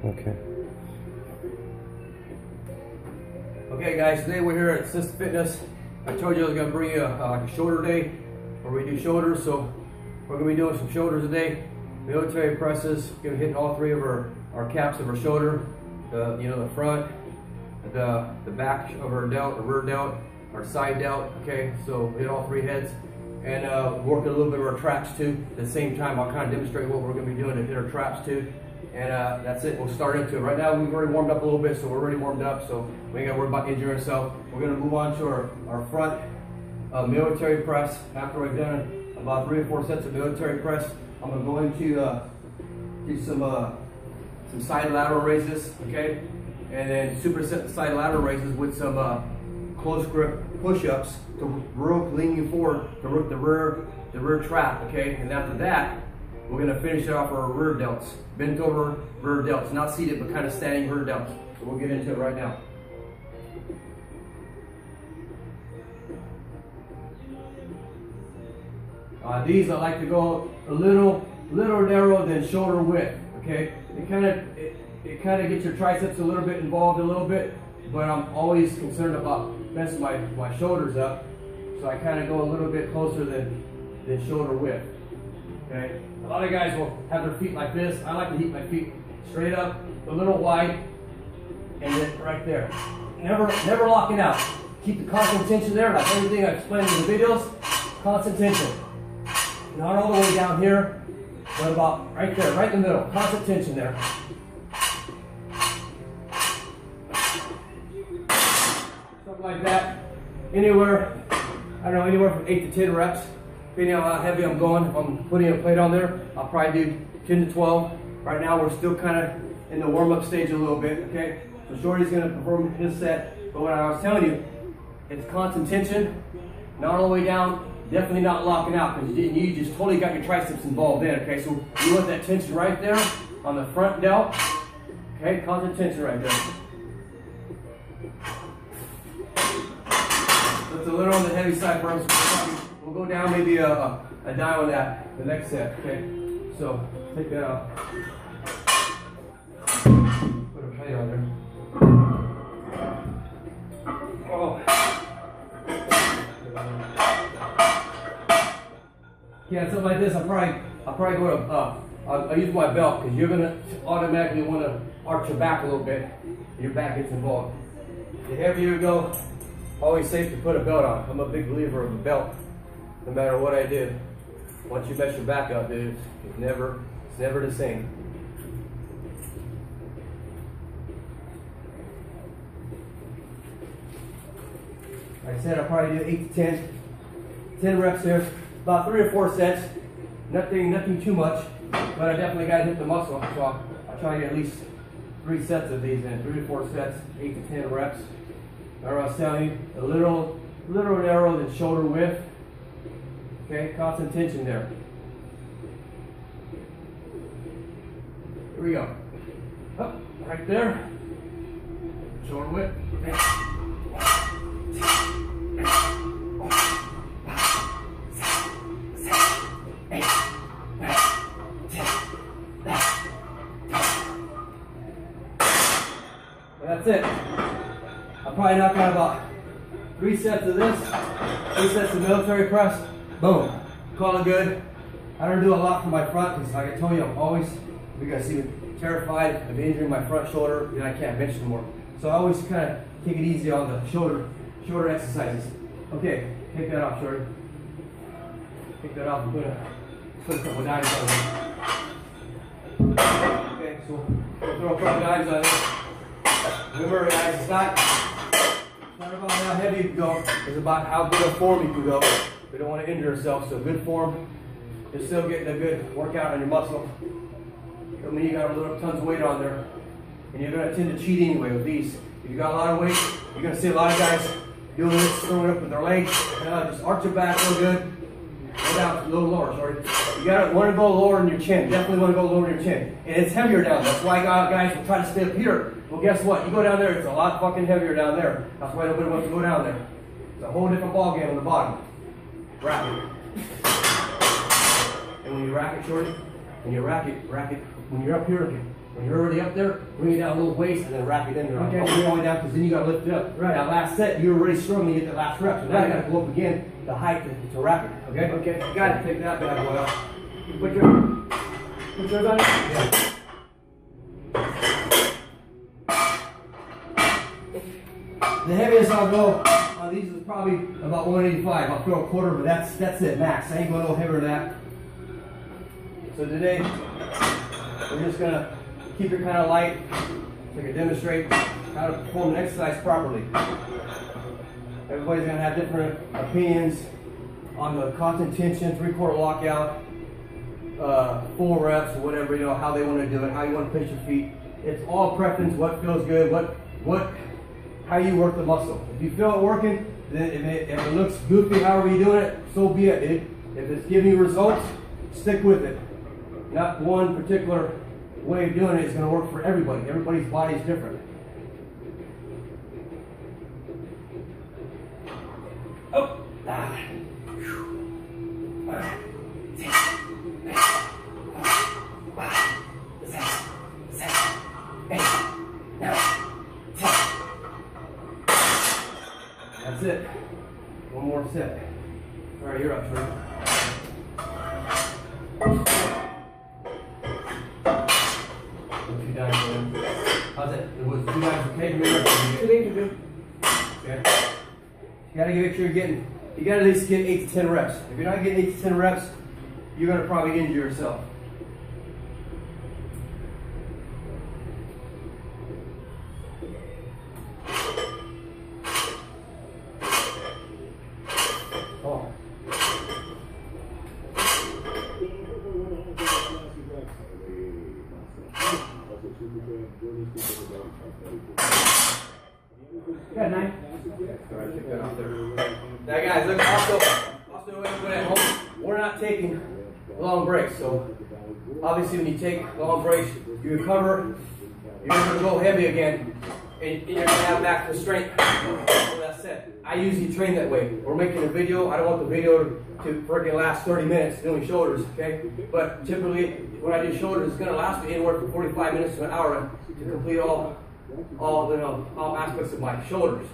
Okay. Okay guys, today we're here at System Fitness. I told you I was going to bring you like a shoulder day where we do shoulders, so we're going to be doing some shoulders today. Military presses, going to hit all three of our caps of our shoulder, the front, the back of our delt, the rear delt, our side delt. Okay, so hit all three heads, and work a little bit of our traps too. At the same time, I'll kind of demonstrate what we're going to be doing to hit our traps too. And that's it, we'll start into it. Right now we've already warmed up a little bit, so we're already warmed up, so we ain't got to worry about injuring ourselves. We're going to move on to our front military press. After I've done about 3 or 4 sets of military press, I'm going to go into do some side lateral raises, okay? And then superset the side lateral raises with some close grip push-ups to leaning forward to work the rear trap, okay? And after that, we're going to finish it off our rear delts. Bent over rear delts, not seated, but kind of standing rear delts. So we'll get into it right now. These I like to go a little narrower than shoulder width, okay? It kind of gets your triceps a little bit involved a little bit, but I'm always concerned about messing my shoulders up. So I kind of go a little bit closer than shoulder width. Okay. A lot of guys will have their feet like this. I like to keep my feet straight up, a little wide, and then right there. Never lock it out. Keep the constant tension there, like everything I've explained in the videos. Constant tension. Not all the way down here, but about right there, right in the middle. Constant tension there. Something like that. Anywhere, I don't know, anywhere from 8 to 10 reps. Depending on how heavy I'm going. If I'm putting a plate on there, I'll probably do 10 to 12. Right now we're still kind of in the warm-up stage a little bit, okay? So Shorty's going to perform his set, but what I was telling you, it's constant tension, not all the way down, definitely not locking out, because you just totally got your triceps involved in, okay? So you want that tension right there on the front delt, okay? Constant tension right there. That's a little on the heavy side for us. We'll go down maybe a dime on that the next set, okay? So take that out. Put a plate on there. Oh. Yeah, something like this. I'll probably go to I'll use my belt, because you're gonna automatically want to arch your back a little bit. And your back gets involved. The heavier you go, always safe to put a belt on. I'm a big believer of a belt. No matter what I did, once you mess your back up, dude, it's never the same. Like I said, I'll probably do 8 to 10 reps here, about 3 or 4 sets. Nothing too much, but I definitely got to hit the muscle. So I'll try to get at least 3 sets of these in, 3 to 4 sets, 8 to 10 reps. Or I was telling you, a little narrower than shoulder width. Okay, constant tension there. Here we go. Up, right there. Shoulder width. That's it. I'll probably knock out about 3 sets of this, 3 sets of military press. Boom. Call it good. I don't do a lot for my front, because like I told you, I'm always, you guys see me, terrified of injuring my front shoulder, and I can't bench anymore. So I always kind of take it easy on the shoulder exercises. Okay, take that off, Shorty. Take that off and put a couple dimes on there. Okay, so we'll throw a couple dimes on there. Remember, guys, it's not about how heavy you can go, it's about how good a form you can go. We don't want to injure ourselves, so good form. You're still getting a good workout on your muscle. I mean, you got tons of weight on there, and you're going to tend to cheat anyway with these. If you got a lot of weight, you're going to see a lot of guys doing this, throwing it up with their legs. Just arch your back real good. Go down a little lower, sorry. You want to go lower in your chin. Definitely want to go lower in your chin. And it's heavier down. That's why guys will try to stay up here. Well, guess what? You go down there, it's a lot fucking heavier down there. That's why nobody wants to go down there. It's a whole different ball game on the bottom. Rack it. And when you rack it, Shorty, when you rack it, when you're up here, When you're already up there, bring it down a little waist and then wrap it in there. Okay. Don't bring it all the way down because then you got to lift it up. Right. That last set, you're already struggling to get that last rep. So now you got to go up again, the height to wrap it. Okay? Okay. Got it. Take that bad boy out. Put yours on it? Yeah. The heaviest I'll go on these is probably about 185. I'll throw a quarter, but that's it, max. I ain't going no heavier than that. So today, we're just gonna keep it kind of light, so I can demonstrate how to perform an exercise properly. Everybody's gonna have different opinions on the constant tension, 3/4 lockout, 4 reps, or whatever, you know, how they want to do it, how you want to pitch your feet. It's all preference, what feels good, how you work the muscle. If you feel it working, then if it looks goofy, however you're doing it, so be it, dude. If it's giving you results, stick with it. Not one particular way of doing it is going to work for everybody. Everybody's body is different. Oh. That's it. One more set. All right, you're up, Trey. How's it? Was 2 times okay? 2 days ago. Okay. You gotta make sure you gotta at least get 8 to 10 reps. If you're not getting 8 to 10 reps, you're gonna probably injure yourself. Oh. Got 9. Alright, check that out there. Now guys, look, also everyone at home, we're not taking long breaks. So obviously when you take long breaks, you recover, you're gonna go heavy again, and you're gonna have back to strength. So that's it. I usually train that way. We're making a video, I don't want the video to freaking last 30 minutes doing shoulders, okay? But typically when I do shoulders, it's gonna last me anywhere from 45 minutes to an hour to complete all aspects of my shoulders,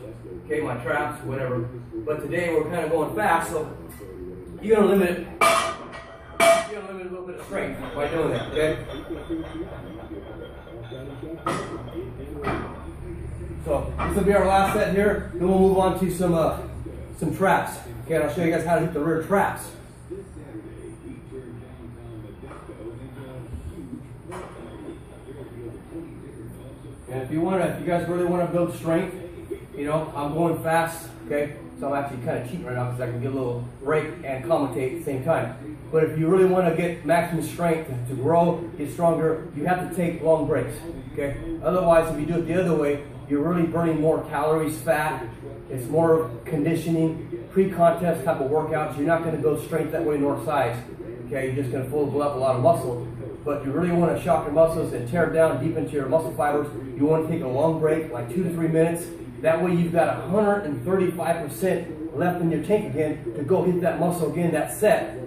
okay, my traps, whatever. But today we're kind of going fast, so you're gonna limit a little bit of strength by doing that, okay? So this will be our last set here. Then we'll move on to some traps. Okay, and I'll show you guys how to hit the rear traps. And if you guys really want to build strength, you know, I'm going fast, okay? So I'm actually kind of cheating right now because I can get a little break and commentate at the same time. But if you really want to get maximum strength to grow, get stronger, you have to take long breaks, okay? Otherwise, if you do it the other way, you're really burning more calories, fat. It's more conditioning, pre-contest type of workouts. You're not going to go strength that way nor size, okay? You're just going to pull up a lot of muscle. But you really want to shock your muscles and tear it down deep into your muscle fibers. You want to take a long break, like 2 to 3 minutes. That way you've got 135% left in your tank again to go hit that muscle again, that set,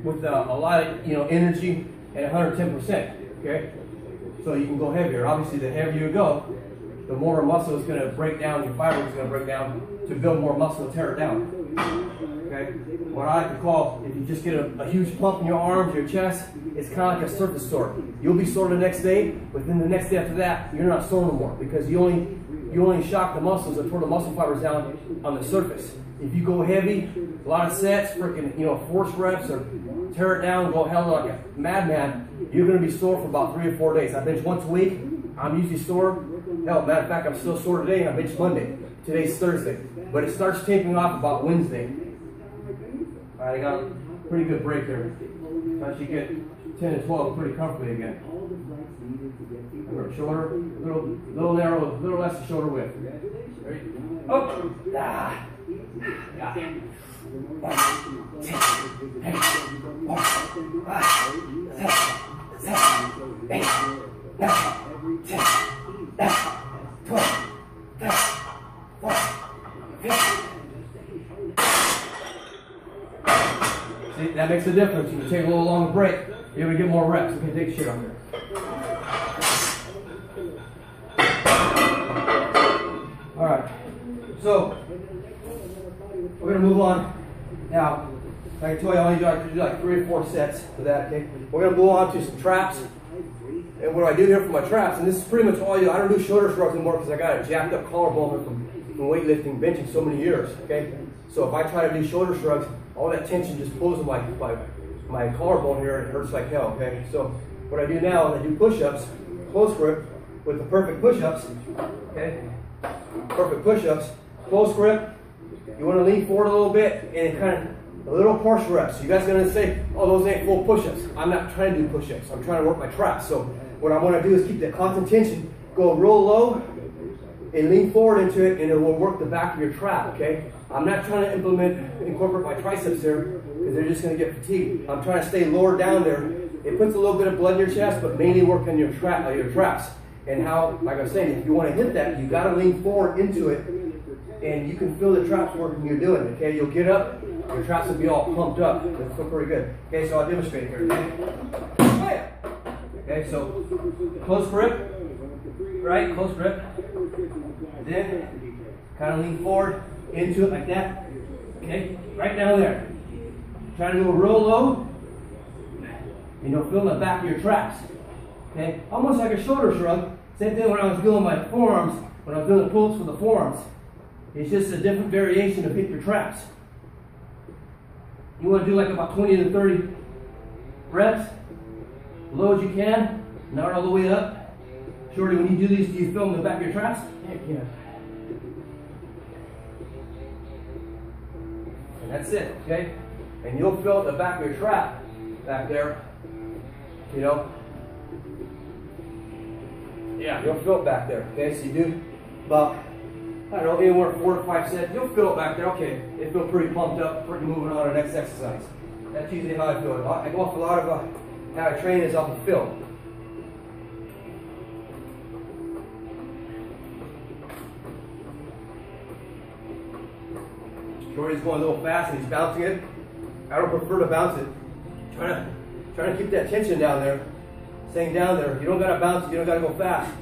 with a lot of energy and 110%. Okay, so you can go heavier. Obviously, the heavier you go, the more muscle is going to break down. Your fiber is going to break down to build more muscle to tear it down. Okay, what I like to call, if you just get a huge pump in your arms, your chest, it's kind of like a surface sore. You'll be sore the next day, but then the next day after that, you're not sore no more because you only shock the muscles and tore the muscle fibers down on the surface. If you go heavy, a lot of sets, freaking, force reps or tear it down, go hell like a madman, you're going to be sore for about 3 or 4 days. I bench once a week. I'm usually sore. Hell, matter of fact, I'm still sore today. I bench Monday. Today's Thursday. But it starts tapering off about Wednesday. All right, I got a pretty good break there. So I should get 10 and 12 pretty comfortably again. Shoulder, little narrow, little less than shoulder width. Ready? Oh! Ah. Yeah. See, that makes a difference. You can take a little longer break, you're going to get more reps. Okay, take a shit off there. So we're gonna move on now. Like I told you, I only do like 3 or 4 sets for that. Okay, we're gonna move on to some traps. And what I do here for my traps, and this is pretty much all you. I don't do shoulder shrugs anymore because I got a jacked up collarbone from weightlifting, benching so many years. Okay, so if I try to do shoulder shrugs, all that tension just pulls in my collarbone here, and it hurts like hell. Okay, so what I do now is I do push-ups, close grip with the perfect push-ups. Okay, perfect push-ups, close grip. You want to lean forward a little bit and kind of a little partial reps. You guys are gonna say, "Oh, those ain't full push-ups." I'm not trying to do push-ups. I'm trying to work my traps. So what I want to do is keep that constant tension, go real low, and lean forward into it, and it will work the back of your trap. Okay? I'm not trying to incorporate my triceps there because they're just gonna get fatigued. I'm trying to stay lower down there. It puts a little bit of blood in your chest, but mainly work on your traps. And how, like I was saying, if you want to hit that, you got to lean forward into it, and you can feel the traps working you're doing. Okay? You'll get up. Your traps will be all pumped up. It'll feel pretty good. Okay, so I'll demonstrate it here. Okay? Okay, so close grip. Right, close grip. Then kind of lean forward into it like that. Okay, right down there. Try to go real low. And you'll feel the back of your traps. Okay, almost like a shoulder shrug. Same thing when I was doing my forearms, when I was doing the pull-ups for the forearms. It's just a different variation of hit your traps. You want to do like about 20 to 30 reps, low as you can, not all the way up. Shorty, when you do these, do you feel in the back of your traps? Heck yeah. And that's it, okay? And you'll feel the back of your trap back there, you know? Yeah, you'll feel it back there, okay? So you do about, I don't know, anywhere 4 to 5 sets. You'll feel it back there. Okay, it feels pretty pumped up, pretty moving on to the next exercise. That's usually how I feel it. I go off a lot of how I train is off of film. Shorty's going a little fast and he's bouncing it. I don't prefer to bounce it. Trying to keep that tension down there, staying down there. You don't gotta bounce it. You don't gotta go fast.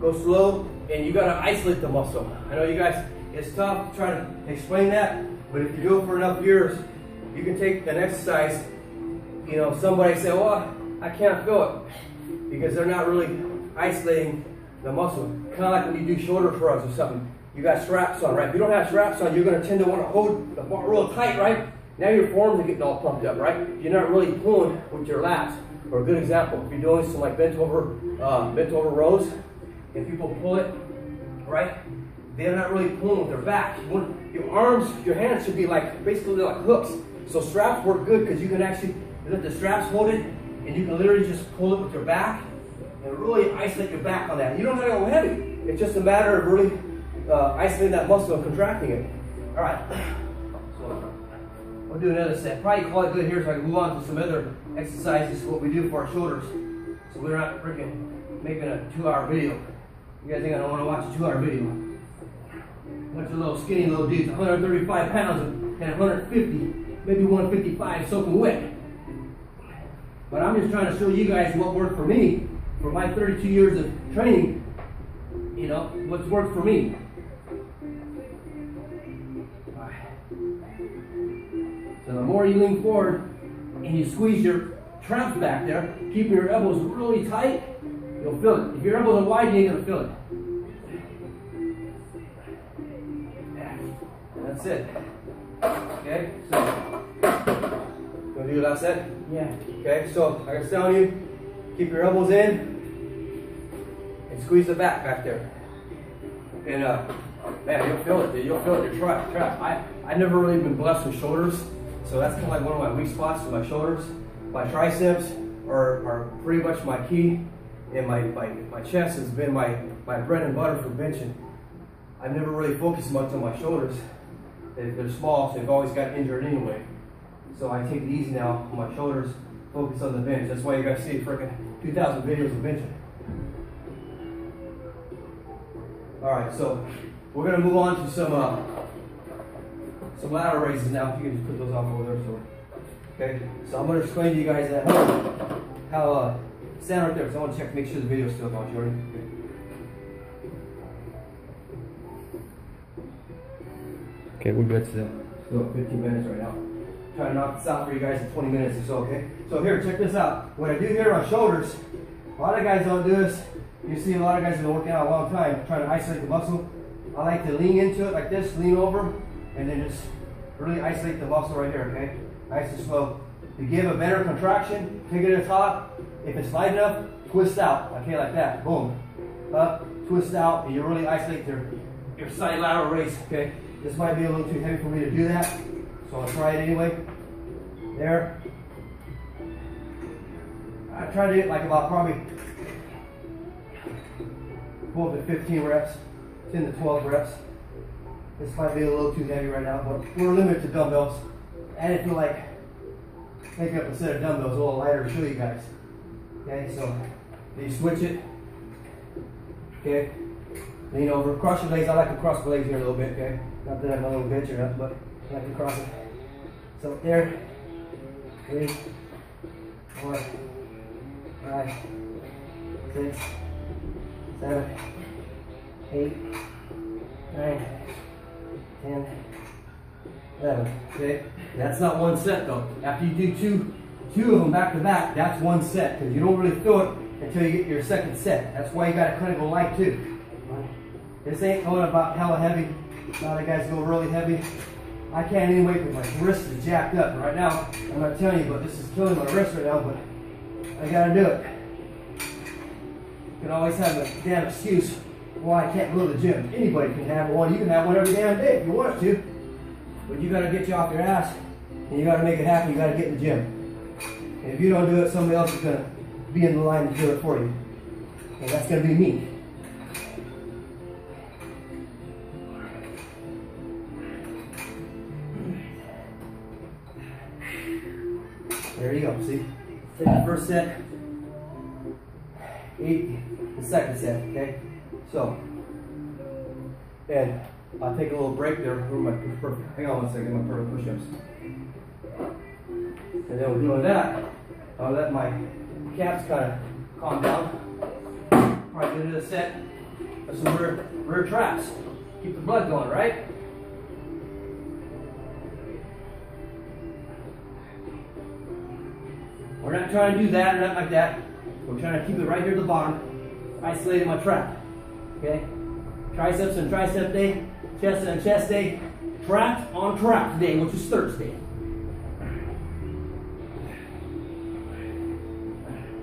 Go slow. And you gotta isolate the muscle. I know you guys, it's tough to try to explain that, but if you do it for enough years, you can take an exercise, you know, somebody say, "Well, I can't feel it," because they're not really isolating the muscle. Kind of like when you do shoulder shrugs or something. You got straps on, right? If you don't have straps on, you're gonna tend to want to hold the bar real tight, right? Now your forearms are getting all pumped up, right? You're not really pulling with your lats. Or a good example, if you're doing some like bent over rows, if people pull it, right, they're not really pulling with their back. Your arms, your hands should be like, basically like hooks. So straps work good because you can actually let the straps hold it, and you can literally just pull it with your back, and really isolate your back on that. You don't have to go heavy. It's just a matter of really isolating that muscle and contracting it. All right, so we'll do another set. Probably call it good here so I can move on to some other exercises, what we do for our shoulders. So we're not freaking making a 2-hour video. You guys think I don't want to watch a 2-hour video? Bunch of little skinny little dudes, 135 pounds and 150, maybe 155 soaking wet. But I'm just trying to show you guys what worked for me, for my 32 years of training, you know, what's worked for me. All right. So the more you lean forward and you squeeze your traps back there, keeping your elbows really tight, you'll feel it. If your elbows are wide, you ain't gonna feel it. And that's it. Okay, so gonna do your last set? Yeah. Okay, so like I was telling you, keep your elbows in and squeeze the back there. And man, you'll feel it. You'll feel it in your trap. I've never really been blessed with shoulders, so that's kind of like one of my weak spots with my shoulders. My triceps are pretty much my key. And my chest has been my bread and butter for benching. I've never really focused much on my shoulders. They're small, so they've always got injured anyway. So I take it easy now on my shoulders, focus on the bench. That's why you guys see freaking 2,000 videos of benching. All right, so we're gonna move on to some lateral raises now. If you can just put those off over there. So, okay, so I'm gonna explain to you guys how stand right there, because I want to check, make sure the video is still going, Jordan. Okay. Okay, we're good still. Still 15 minutes right now. Trying to knock this out for you guys in 20 minutes or so, okay? So here, check this out. What I do here on shoulders, a lot of guys don't do this. You see a lot of guys have been working out a long time, trying to isolate the muscle. I like to lean into it like this, lean over, and then just really isolate the muscle right here, okay? Nice and slow. To give a better contraction, take it to the top. If it's light enough, twist out, okay, like that. Boom. Up, twist out, and you really isolate your side lateral raise, okay? This might be a little too heavy for me to do that, so I'll try it anyway. There. I try to get like about probably 12 to 15 reps, 10 to 12 reps. This might be a little too heavy right now, but we're limited to dumbbells. And if you like, make up a set of dumbbells a little lighter to show you guys. Okay, so you switch it. Okay, lean over, cross your legs. I like to cross the legs here a little bit. Okay, not that I'm a little bitch or nothing, but I like to cross it. So there, 3, 4, 5, 6, 7, 8, 9, 10, 11. Okay, that's not one set though. After you do two of them back to back, that's one set because you don't really feel it until you get your second set. That's why you got to kind of go light too. This ain't going about hella heavy. A lot of guys go really heavy. I can't anyway because my wrist is jacked up. Right now, I'm not telling you, but this is killing my wrist right now, but I got to do it. You can always have a damn excuse why I can't go to the gym. Anybody can have one. You can have one every damn day if you want to. But you got to get you off your ass and you got to make it happen. You got to get in the gym. And if you don't do it, somebody else is going to be in the line to do it for you. And that's going to be me. There you go, see? Take the first set, 8, the second set, okay? So, and I'll take a little break there for my perfect, hang on one second, my perfect push-ups. And then we're doing that, I'll let my calves kind of calm down. Probably do another set of some rear traps. Keep the blood going, right? We're not trying to do that or nothing like that. We're trying to keep it right here at the bottom, isolating my trap. Okay? Triceps and tricep day, chest and chest day, trapped on trap day, which is Thursday.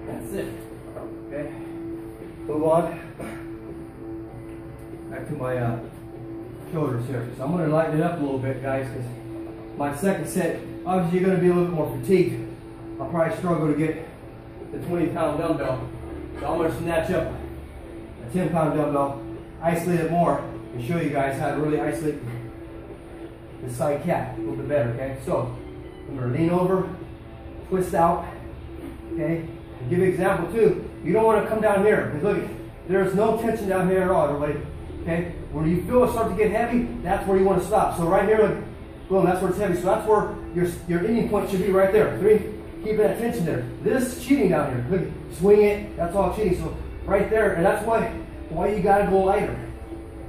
That's it. Okay? Move on. Back to my shoulders here. So I'm going to lighten it up a little bit, guys, because my second set, obviously you're going to be a little bit more fatigued. I'll probably struggle to get the 20-pound dumbbell. So I'm going to snatch up a 10-pound dumbbell, isolate it more, and show you guys how to really isolate the side calf a little bit better, okay? So I'm going to lean over, twist out, okay? And give you an example too. You don't want to come down here, because look, there's no tension down here at all, everybody, okay? When you feel it start to get heavy, that's where you want to stop. So right here, look, boom, that's where it's heavy. So that's where your ending point should be right there. 3. Keep that tension there. This is cheating down here. Look, swing it. That's all cheating. So right there, and that's why you gotta go lighter.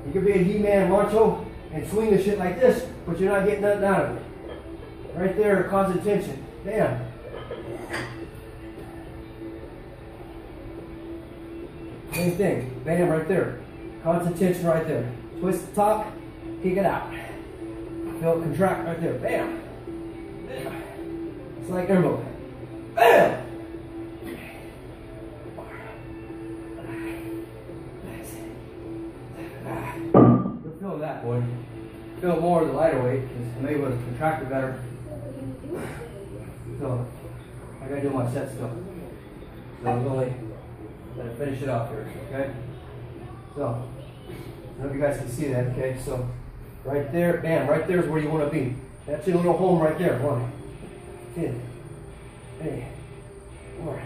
You could be a He-Man macho and swing the shit like this, but you're not getting nothing out of it. Right there, constant tension. Bam. Same thing. Bam, right there. Constant tension right there. Twist the top, kick it out. Feel it contract right there. Bam. Bam. It's like airboat. Bam! You'll feel that, boy. Feel more of the lighter weight because I may be able to contract it better. So, I gotta do my set still. So I'm only gonna finish it off here, okay? So, I hope you guys can see that, okay? So, right there, bam, right there is where you want to be. That's your little home right there. 1, 2, 3, 4,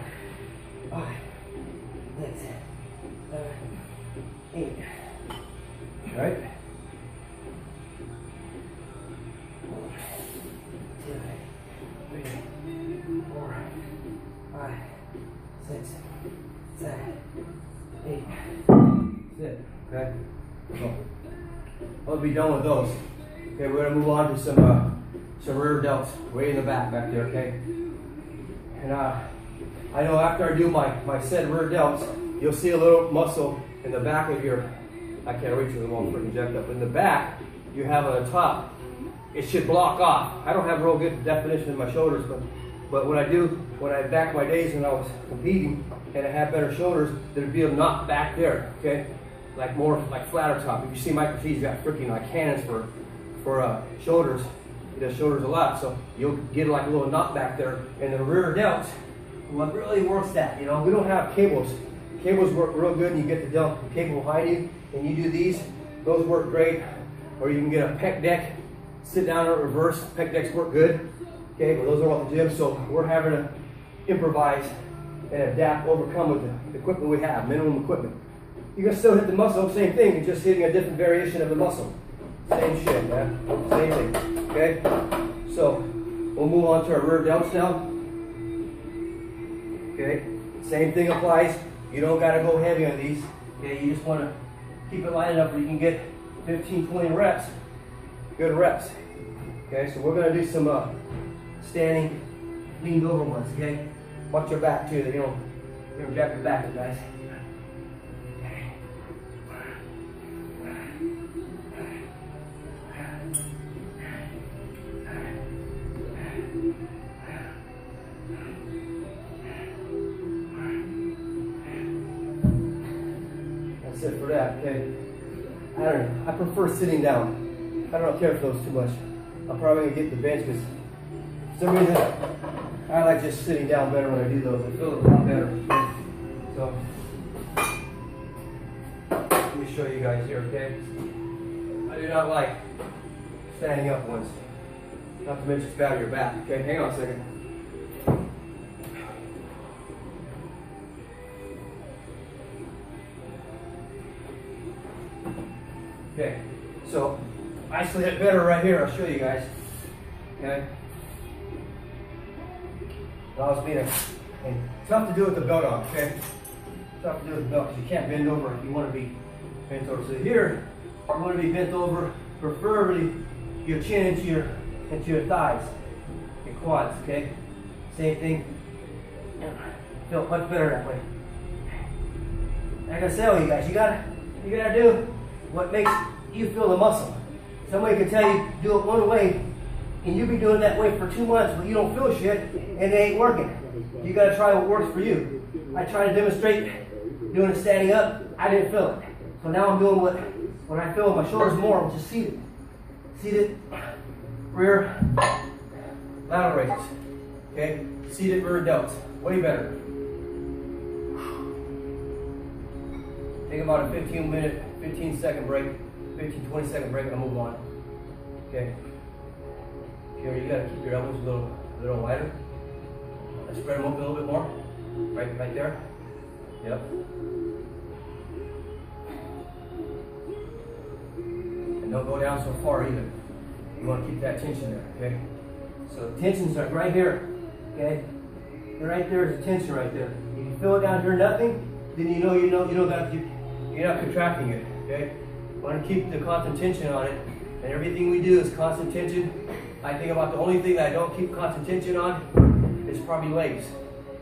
5, 6, 7, 8. Right? 1, 2, 3, 4, 5, 6, 7, 8. That's it. Okay? So I'll be done with those. Okay? Okay, we're gonna move on to some rear delts way in the back there, okay? And I know after I do my set rear delts, you'll see a little muscle in the back of your, I can't reach it, I'm all freaking jacked up. In the back, you have on the top, it should block off. I don't have real good definition in my shoulders, but when I back my days when I was competing and I had better shoulders, there'd be a knot back there, okay? Like more like flatter top. If you see Michael T's got freaking like cannons for shoulders. He does shoulders a lot, so you'll get like a little knot back there. And the rear delts, what really works that, you know, we don't have cables. Cables work real good, and you get the delt cable behind you, and you do these. Those work great. Or you can get a pec deck, sit down in reverse. Pec decks work good. Okay, but those are all at the gym, so we're having to improvise and adapt, overcome with the equipment we have, minimum equipment. You can still hit the muscle, same thing, you're just hitting a different variation of the muscle. Same shit, man. Same thing. Okay? So we'll move on to our rear delts now. Okay? Same thing applies. You don't gotta go heavy on these. Okay, you just wanna keep it light enough where you can get 15, 20 reps. Good reps. Okay, so we're gonna do some standing, leaned over ones, okay? Watch your back too, that you don't jack your back, guys. That's it for that, okay? I don't know, I prefer sitting down. I don't care for those too much. I'm probably gonna get the bench because for some reason I like just sitting down better when I do those. I feel a lot better. So let me show you guys here, okay? I do not like standing up ones. Not to mention it's bad on your back. Okay, hang on a second. Okay, so isolate it better right here. I'll show you guys. Okay. Allows me to, and tough to do with the belt on, okay? Tough to do with the belt because you can't bend over if you want to be bent over. So here, you want to be bent over, preferably your chin into your thighs, your quads, okay? Same thing. Feel much better that way. Like I said, you guys, you gotta do what makes you feel the muscle. Somebody can tell you do it one way, and you be doing that way for 2 months, but you don't feel shit, and it ain't working. You gotta try what works for you. I try to demonstrate doing it standing up. I didn't feel it, so now I'm doing when I feel my shoulders more, I'm just seated rear lateral raises. Okay, seated rear delts, way better. Take about a 15 second break, 15, 20 second break, and I'll move on. Okay. Here, you gotta keep your elbows a little wider. Let's spread them open a little bit more. Right there. Yep. And don't go down so far either. You want to keep that tension there, okay? So tension's like right here, okay? And right there is a tension right there. If you feel it down here, nothing, then you know you're not contracting it, okay? You want to keep the constant tension on it, and everything we do is constant tension. I think about the only thing that I don't keep constant tension on is probably legs.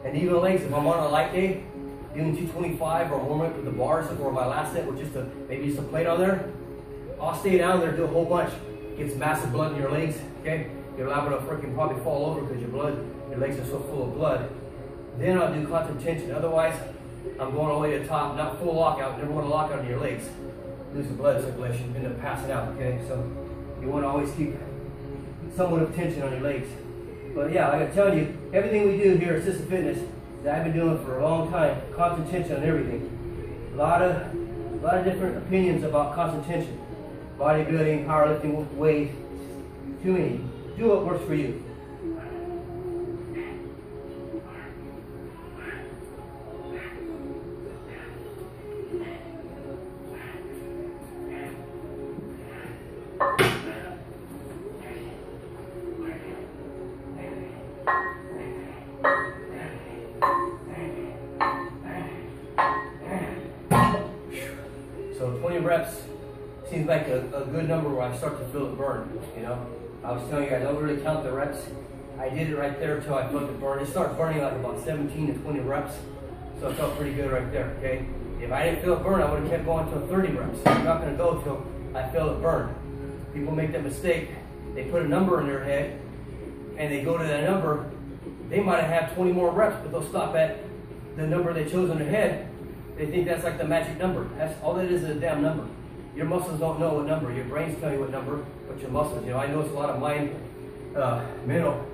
And even legs, if I'm on a light day, doing 225 or warm up with the bars or my last set with maybe just a plate on there, I'll stay down there, do a whole bunch. Get some massive blood in your legs, okay? You're liable to freaking probably fall over because your legs are so full of blood. Then I'll do constant tension. Otherwise, I'm going all the way to the top, not full lockout. Never want to lock out in your legs. Lose the blood circulation, end up passing out, okay? So you want to always keep somewhat of tension on your legs. But yeah, like I'm telling you, everything we do here at Assisted Fitness that I've been doing for a long time, constant tension on everything. A lot of different opinions about constant tension. Bodybuilding, powerlifting, weight, too many. Do what works for you. So 20 reps, seems like a good number where I start to feel it burn, you know. I was telling you guys, I don't really count the reps. I did it right there until I felt it burn. It started burning like about 17 to 20 reps. So it felt pretty good right there, okay? If I didn't feel it burn, I would have kept going until 30 reps. I'm not gonna go until I feel it burn. People make that mistake. They put a number in their head and they go to that number. They might have had 20 more reps, but they'll stop at the number they chose in their head. They think that's like the magic number. That's all that is a damn number. Your muscles don't know what number. Your brains tell you what number, but your muscles, you know, I notice a lot of mind, mental,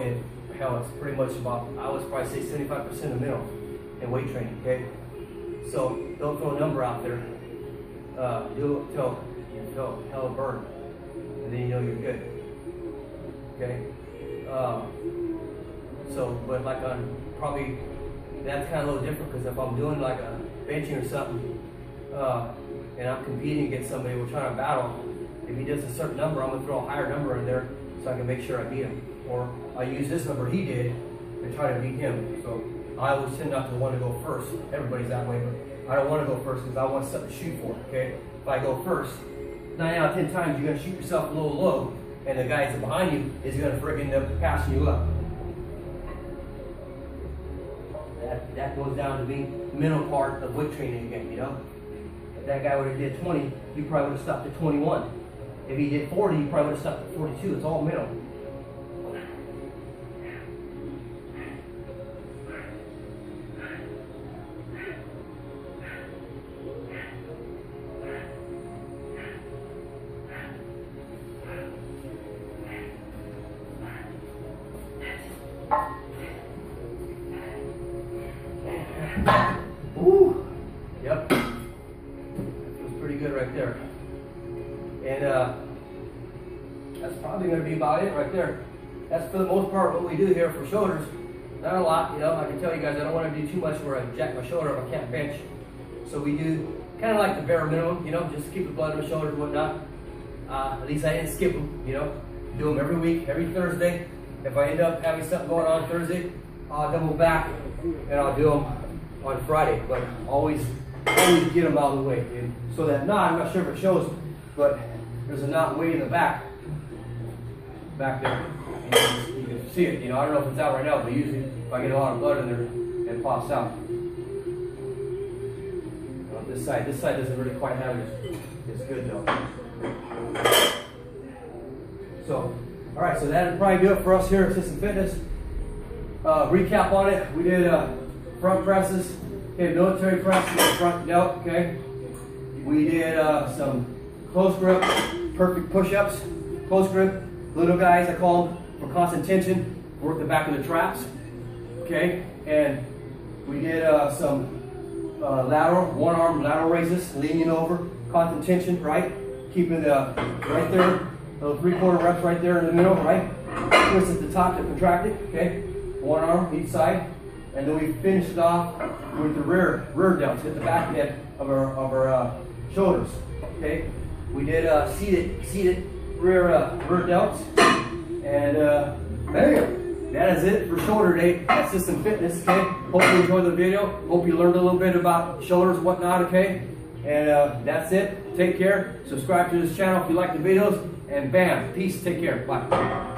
and hell, it's pretty much about, I would probably say 75% of mental in weight training, okay? So don't throw a number out there. Do it till you feel hell burn, and then you know you're good, okay? But like on probably, that's kind of a little different because if I'm doing like a benching or something, and I'm competing against somebody, we're trying to battle, if he does a certain number, I'm gonna throw a higher number in there so I can make sure I beat him. Or I use this number he did and try to beat him. So I always tend not to want to go first. Everybody's that way, but I don't want to go first because I want something to shoot for, okay? If I go first, 9 out of 10 times you're gonna shoot yourself a little low, and the guy that's behind you is gonna friggin' end up passing you up. That goes down to the mental part of weight training again, you know? If that guy would have did 20, you probably would have stopped at 21. If he did 40, you probably would have stopped at 42. It's all mental. Woo! Yep. Feels pretty good right there. And that's probably going to be about it right there. That's for the most part what we do here for shoulders. Not a lot, you know. I can tell you guys I don't want to do too much where I jack my shoulder if I can't bench. So we do kind of like the bare minimum, you know, just keep the blood in my shoulder and whatnot. At least I didn't skip them, you know. Do them every week, every Thursday. If I end up having something going on Thursday, I'll double back and I'll do them on Friday. But always get them out of the way, dude. So that knot, I'm not sure if it shows, but there's a knot way in the back there. You can see it, you know. I don't know if it's out right now, but usually if I get a lot of blood in there, it pops out. On this side doesn't really quite have it. It's good though. So, all right, so that'll probably do it for us here at System Fitness. Recap on it: we did front presses, okay, military press, front delt, okay. We did some close grip, perfect push-ups, close grip, little guys, I call them, for constant tension, work the back of the traps, okay. And we did some lateral, one arm lateral raises, leaning over, constant tension, right? Keeping the, right there, little 3/4 reps right there in the middle, right? Twist at the top to contract it, okay? One arm each side. And then we finished it off with the rear delts, hit the back end of our shoulders, okay? We did seated rear delts. And bam! That is it for shoulder day at System Fitness, okay? Hope you enjoyed the video. Hope you learned a little bit about shoulders and whatnot, okay? And that's it. Take care. Subscribe to this channel if you like the videos. And bam, peace. Take care. Bye.